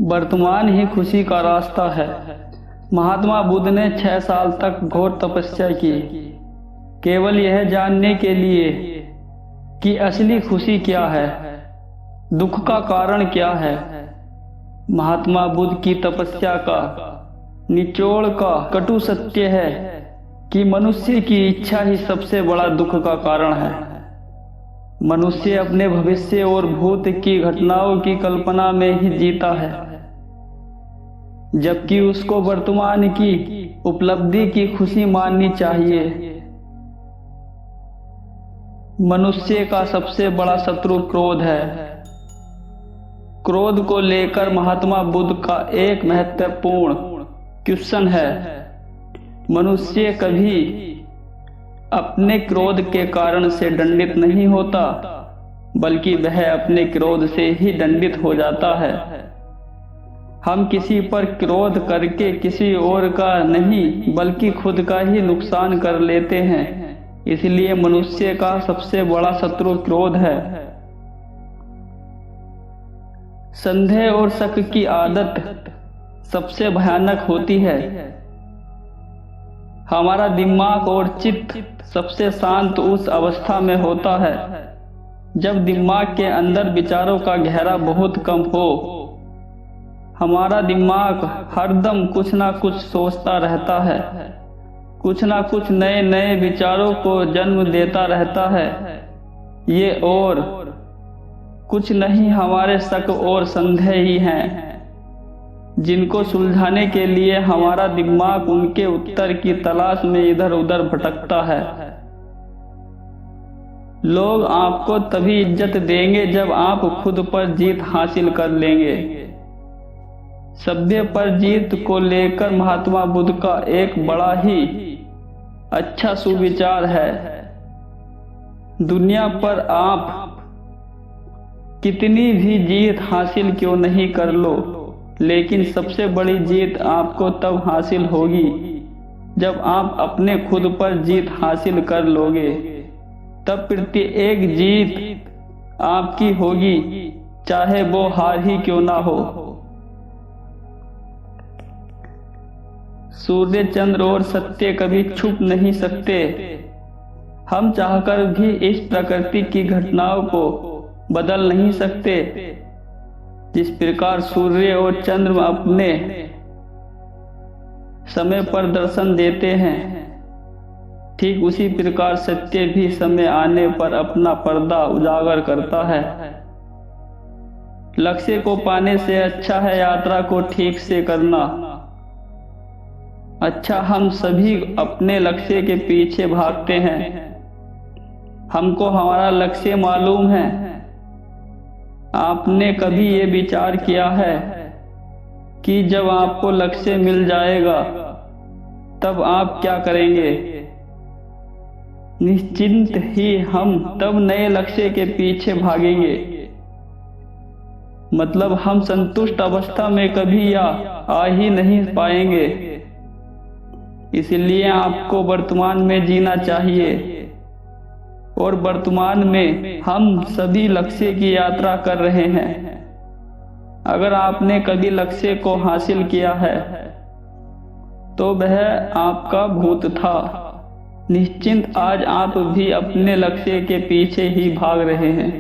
वर्तमान ही खुशी का रास्ता है। महात्मा बुद्ध ने 6 साल तक घोर तपस्या की, केवल यह जानने के लिए कि असली खुशी क्या है, दुख का कारण क्या है। महात्मा बुद्ध की तपस्या का निचोड़ का कटु सत्य है कि मनुष्य की इच्छा ही सबसे बड़ा दुख का कारण है। मनुष्य अपने भविष्य और भूत की घटनाओं की कल्पना में ही जीता है, जबकि उसको वर्तमान की उपलब्धि की खुशी माननी चाहिए। मनुष्य का सबसे बड़ा शत्रु क्रोध है। क्रोध को लेकर महात्मा बुद्ध का एक महत्वपूर्ण क्वेश्चन है। मनुष्य कभी अपने क्रोध के कारण से दंडित नहीं होता, बल्कि वह अपने क्रोध से ही दंडित हो जाता है। हम किसी पर क्रोध करके किसी और का नहीं बल्कि खुद का ही नुकसान कर लेते हैं। इसलिए मनुष्य का सबसे बड़ा शत्रु क्रोध है। संदेह और शक की आदत सबसे भयानक होती है। हमारा दिमाग और चित्त सबसे शांत उस अवस्था में होता है जब दिमाग के अंदर विचारों का घेरा बहुत कम हो। हमारा दिमाग हरदम कुछ ना कुछ सोचता रहता है, कुछ ना कुछ नए नए विचारों को जन्म देता रहता है। ये और कुछ नहीं हमारे शक और संदेह ही हैं, जिनको सुलझाने के लिए हमारा दिमाग उनके उत्तर की तलाश में इधर उधर भटकता है। लोग आपको तभी इज्जत देंगे जब आप खुद पर जीत हासिल कर लेंगे। सभ्य पर जीत को लेकर महात्मा बुद्ध का एक बड़ा ही अच्छा सुविचार है। दुनिया पर आप कितनी भी जीत हासिल क्यों नहीं कर लो, लेकिन सबसे बड़ी जीत आपको तब हासिल होगी जब आप अपने खुद पर जीत हासिल कर लोगे। तब प्रत्येक जीत आपकी होगी, चाहे वो हार ही क्यों ना हो। सूर्य, चंद्र और सत्य कभी छुप नहीं सकते। हम चाहकर भी इस प्रकृति की घटनाओं को बदल नहीं सकते। जिस प्रकार सूर्य और चंद्रमा अपने समय पर दर्शन देते हैं, ठीक उसी प्रकार सत्य भी समय आने पर अपना पर्दा उजागर करता है। लक्ष्य को पाने से अच्छा है यात्रा को ठीक से करना। अच्छा, हम सभी अपने लक्ष्य के पीछे भागते हैं। हमको हमारा लक्ष्य मालूम है। आपने कभी ये विचार किया है कि जब आपको लक्ष्य मिल जाएगा तब आप क्या करेंगे? निश्चिंत ही हम तब नए लक्ष्य के पीछे भागेंगे। मतलब हम संतुष्ट अवस्था में कभी आ ही नहीं पाएंगे। इसलिए आपको वर्तमान में जीना चाहिए, और वर्तमान में हम सभी लक्ष्य की यात्रा कर रहे हैं। अगर आपने कभी लक्ष्य को हासिल किया है तो वह आपका भूत था। निश्चिंत आज आप भी अपने लक्ष्य के पीछे ही भाग रहे हैं।